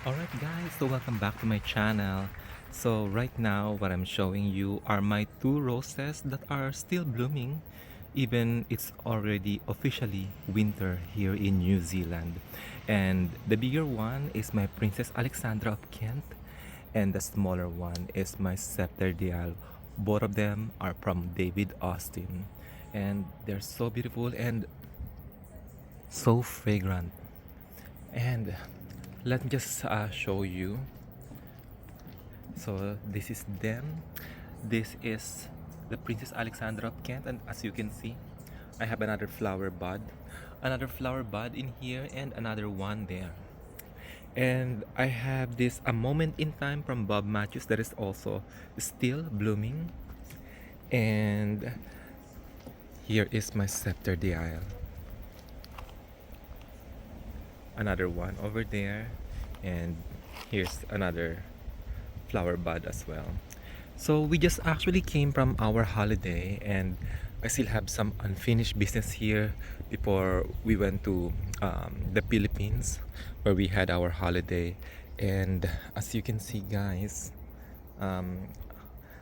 Alright guys, so welcome back to my channel. So right now what I'm showing you are my two roses that are still blooming even it's already officially winter here in New Zealand. And the bigger one is my Princess Alexandra of Kent and the smaller one is my Scepter Dial. Both of them are from David Austin and they're so beautiful and so fragrant. And let me just show you. So this is them. This is the Princess Alexandra of Kent, and as you can see, I have another flower bud in here, and another one there. And I have this A Moment in Time from Bob Matthews that is also still blooming. And here is my Scepter the Isle. Another one over there, and here's another flower bud as well. So we just actually came from our holiday and I still have some unfinished business here before we went to the Philippines where we had our holiday. And as you can see guys, um,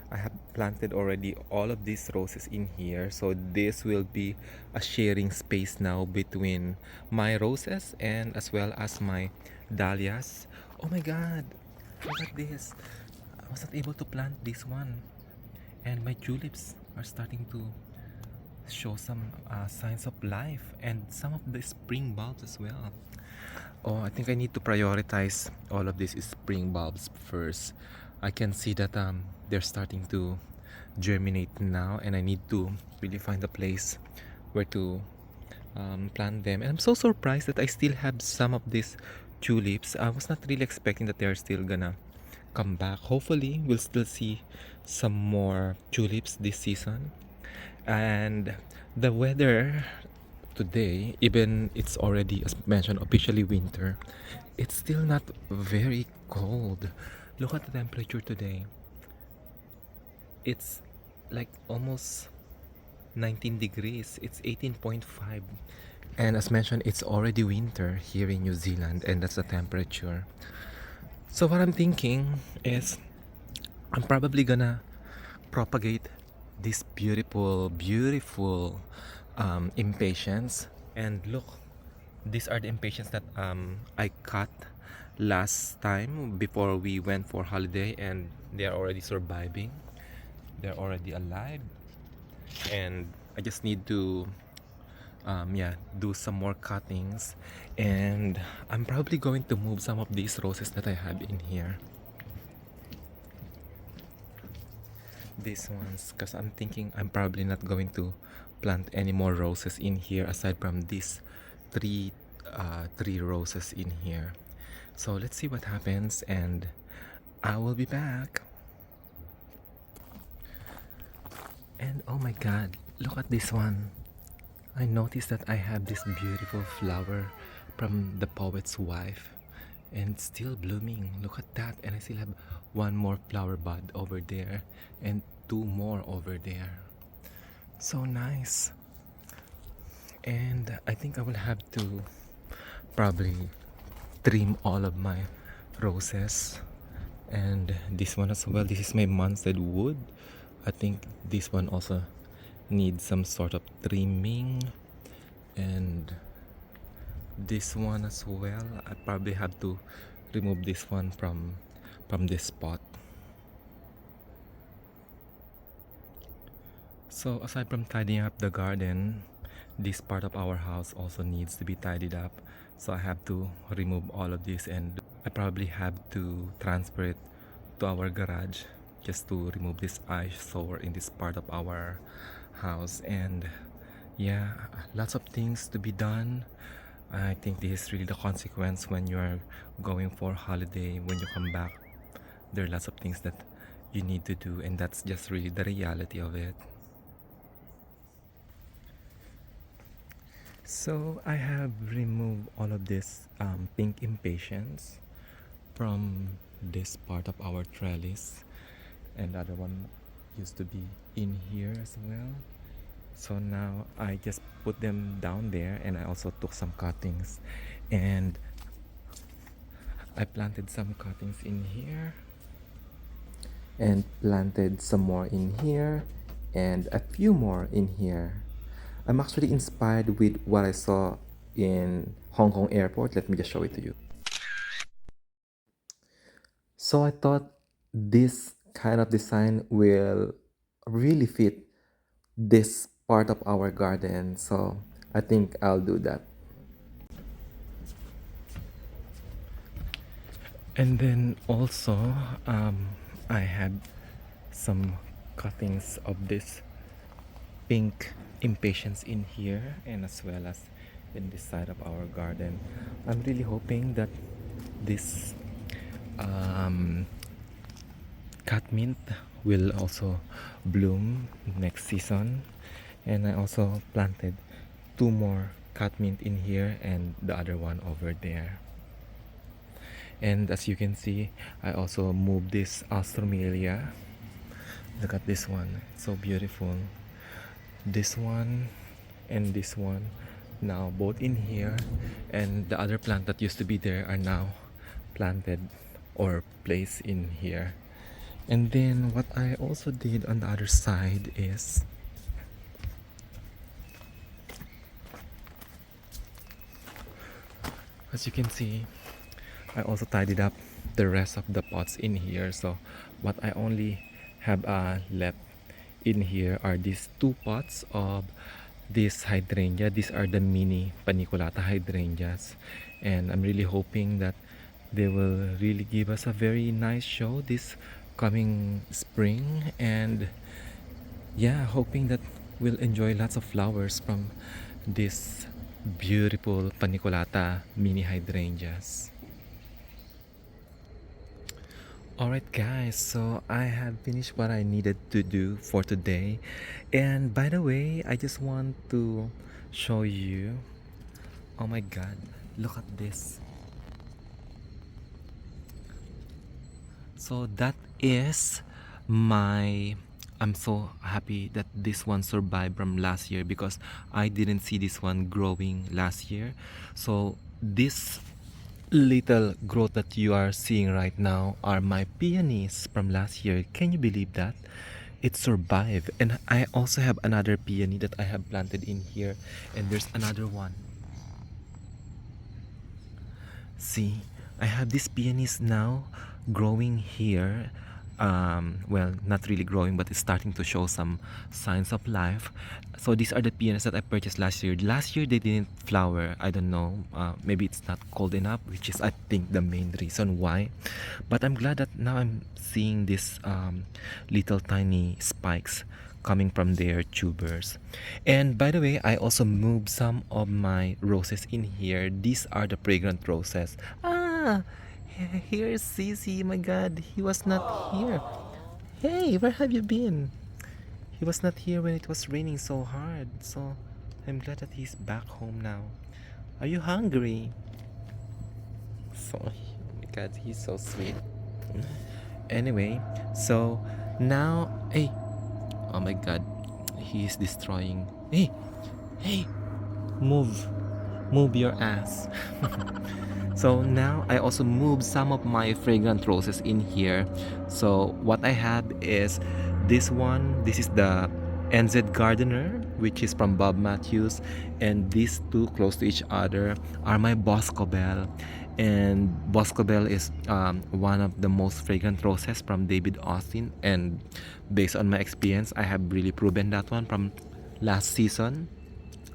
I have planted already all of these roses in here. So this will be a sharing space now between my roses and as well as my dahlias. Oh my god, look at this. I was not able to plant this one, and my tulips are starting to show some signs of life and some of the spring bulbs as well. Oh, I think I need to prioritize all of these spring bulbs first. I can see that they're starting to germinate now, and I need to really find a place where to plant them. And I'm so surprised that I still have some of these tulips. I was not really expecting that they're still gonna come back. Hopefully, we'll still see some more tulips this season. And the weather today, even it's already, as mentioned, officially winter, it's still not very cold. Look at the temperature today. It's like almost 19 degrees. It's 18.5. And as mentioned, it's already winter here in New Zealand, and that's the temperature. So what I'm thinking is I'm probably gonna propagate this beautiful impatiens. And look, these are the impatiens that I cut last time before we went for holiday, and they are already surviving. They're already alive, and I just need to yeah, do some more cuttings. And I'm probably going to move some of these roses that I have in here, these ones, because I'm thinking I'm probably not going to plant any more roses in here aside from these three three roses in here. So let's see what happens, and I will be back. And oh my god, look at this one. I noticed that I have this beautiful flower from the poet's wife, and it's still blooming. Look at that. And I still have one more flower bud over there and two more over there. So nice. And I think I will have to probably trim all of my roses, and this one as well. This is my Munstead wood. I think this one also needs some sort of trimming, and this one as well. I probably have to remove this one from this spot. So aside from tidying up the garden, this part of our house also needs to be tidied up. So I have to remove all of this, and I probably have to transfer it to our garage just to remove this eyesore in this part of our house. And yeah, lots of things to be done. I think this is really the consequence when you are going for holiday. When you come back, there are lots of things that you need to do, and that's just really the reality of it. So I have removed all of this pink impatiens from this part of our trellis, and the other one used to be in here as well. So now I just put them down there, and I also took some cuttings, and I planted some cuttings in here and planted some more in here and a few more in here. I'm actually inspired with what I saw in Hong Kong airport. Let me just show it to you. So I thought this kind of design will really fit this part of our garden. So I think I'll do that. And then also, I had some cuttings of this pink impatiens in here and as well as in this side of our garden. I'm really hoping that this um, catmint will also bloom next season, and I also planted two more catmint in here and the other one over there. And as you can see, I also moved this Astromelia. Look at this one, so beautiful. This one and this one now both in here, and the other plant that used to be there are now planted or placed in here. And then what I also did on the other side is as you can see, I also tidied up the rest of the pots in here. So what I only have left in here are these two pots of this hydrangea. These are the mini paniculata hydrangeas, and I'm really hoping that they will really give us a very nice show this coming spring. And yeah, hoping that we'll enjoy lots of flowers from this beautiful paniculata mini hydrangeas. Alright guys, so I have finished what I needed to do for today. And by the way, I just want to show you, oh my god, look at this. So that is my, I'm so happy that this one survived from last year because I didn't see this one growing last year. So this little growth that you are seeing right now are my peonies from last year. Can you believe that? It survived. And I also have another peony that I have planted in here, and there's another one. See, I have these peonies now growing here. Well, not really growing, but it's starting to show some signs of life. So these are the peonies that I purchased last year. Last year they didn't flower. I don't know. Maybe it's not cold enough, which is I think the main reason why. But I'm glad that now I'm seeing these little tiny spikes coming from their tubers. And by the way, I also moved some of my roses in here. These are the fragrant roses. Here's Cece. My god, he was not here. Hey, where have you been? He was not here when it was raining so hard. So I'm glad that he's back home now. Are you hungry? So, oh my god, he's so sweet. Anyway, so now, hey, oh my god, he's destroying. Hey, hey, move, move your ass. So now I also moved some of my fragrant roses in here. So what I have is this one. This is the NZ Gardener, which is from Bob Matthews, and these two close to each other are my Boscobel. And Boscobel is one of the most fragrant roses from David Austin, and based on my experience, I have really proven that one from last season.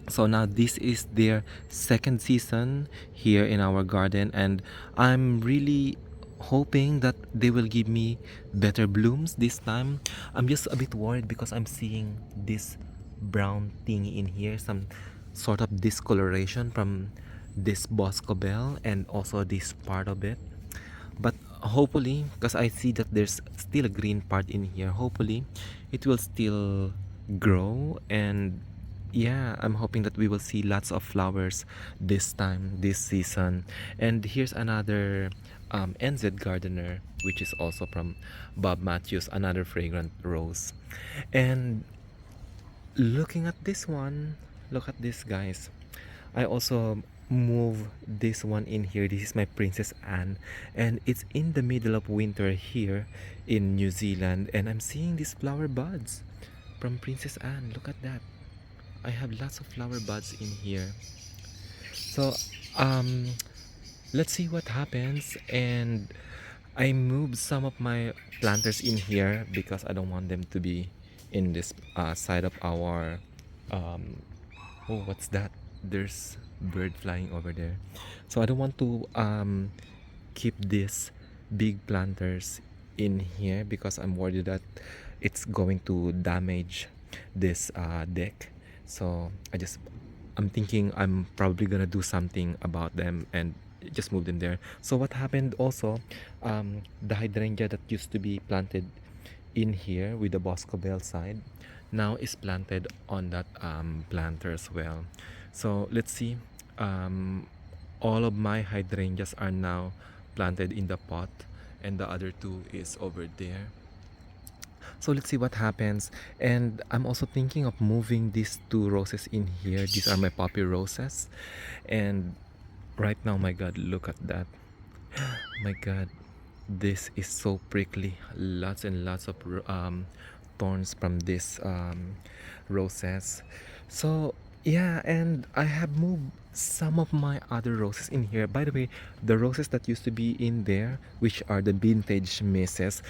So now this is their second season here in our garden, and I'm really hoping that they will give me better blooms this time. I'm just a bit worried because I'm seeing this brown thing in here, some sort of discoloration from this Boscobel and also this part of it. But hopefully, because I see that there's still a green part in here, hopefully it will still grow. And yeah, I'm hoping that we will see lots of flowers this time, this season. And here's another NZ Gardener, which is also from Bob Matthews, another fragrant rose. And looking at this one, look at this, guys. I also move this one in here. This is my Princess Anne, and it's in the middle of winter here in New Zealand, and I'm seeing these flower buds from Princess Anne. Look at that. I have lots of flower buds in here. So um let's see what happens. And I moved some of my planters in here because I don't want them to be in this side of our um oh, what's that? There's bird flying over there. So I don't want to keep these big planters in here because I'm worried that it's going to damage this deck. So I'm thinking I'm probably gonna do something about them and just move them there. So what happened also, the hydrangea that used to be planted in here with the Boscobel side now is planted on that planter as well. So let's see. Um, all of my hydrangeas are now planted in the pot, and the other two is over there. So let's see what happens. And I'm also thinking of moving these two roses in here. These are my poppy roses. And right now, my God, look at that. My God, this is so prickly. Lots and lots of thorns from this roses. So yeah, and I have moved some of my other roses in here. By the way, the roses that used to be in there, which are the vintage misses,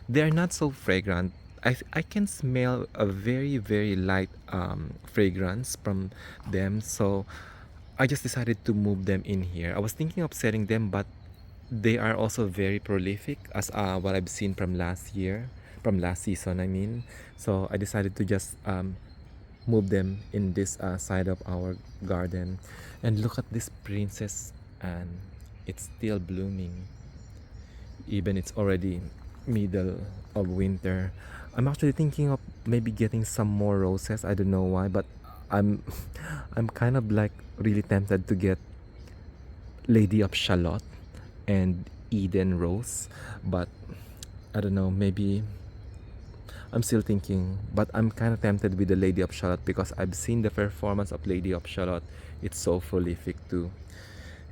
they're not so fragrant. I can smell a very very light fragrance from them. So I just decided to move them in here. I was thinking of setting them, but they are also very prolific as what I've seen from last season, I mean. So I decided to just move them in this side of our garden. And look at this princess, and it's still blooming even it's already middle of winter. I'm actually thinking of maybe getting some more roses. I don't know why, but I'm I'm kind of like really tempted to get Lady of Shalott and Eden Rose, but I don't know, maybe I'm still thinking, but I'm kind of tempted with the Lady of Shalott because I've seen the performance of Lady of Shalott. It's so prolific too.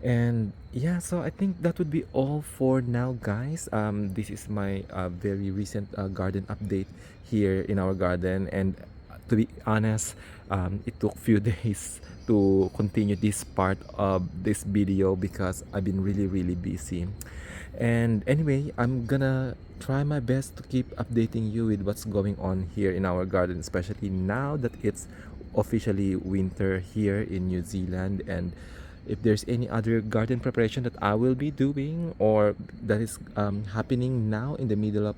And yeah, so I think that would be all for now, guys. This is my very recent garden update here in our garden. And to be honest, it took few days to continue this part of this video because I've been really, really busy. And anyway, I'm gonna try my best to keep updating you with what's going on here in our garden, especially now that it's officially winter here in New Zealand. And if there's any other garden preparation that I will be doing or that is happening now in the middle of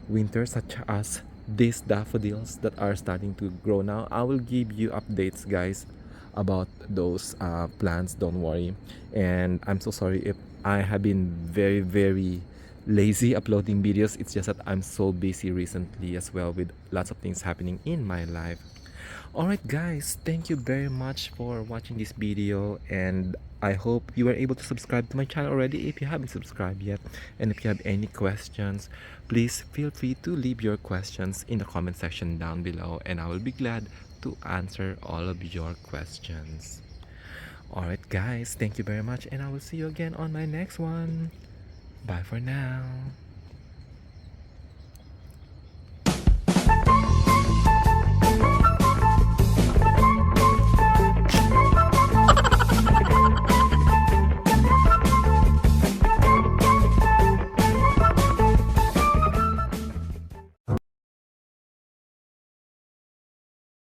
winter, such as these daffodils that are starting to grow now, I will give you updates, guys, about those plants. Don't worry. And I'm so sorry if I have been very, very lazy uploading videos. It's just that I'm so busy recently as well with lots of things happening in my life. Alright guys, thank you very much for watching this video, and I hope you were able to subscribe to my channel already if you haven't subscribed yet. And if you have any questions, please feel free to leave your questions in the comment section down below, and I will be glad to answer all of your questions. Alright guys, thank you very much, and I will see you again on my next one. Bye for now.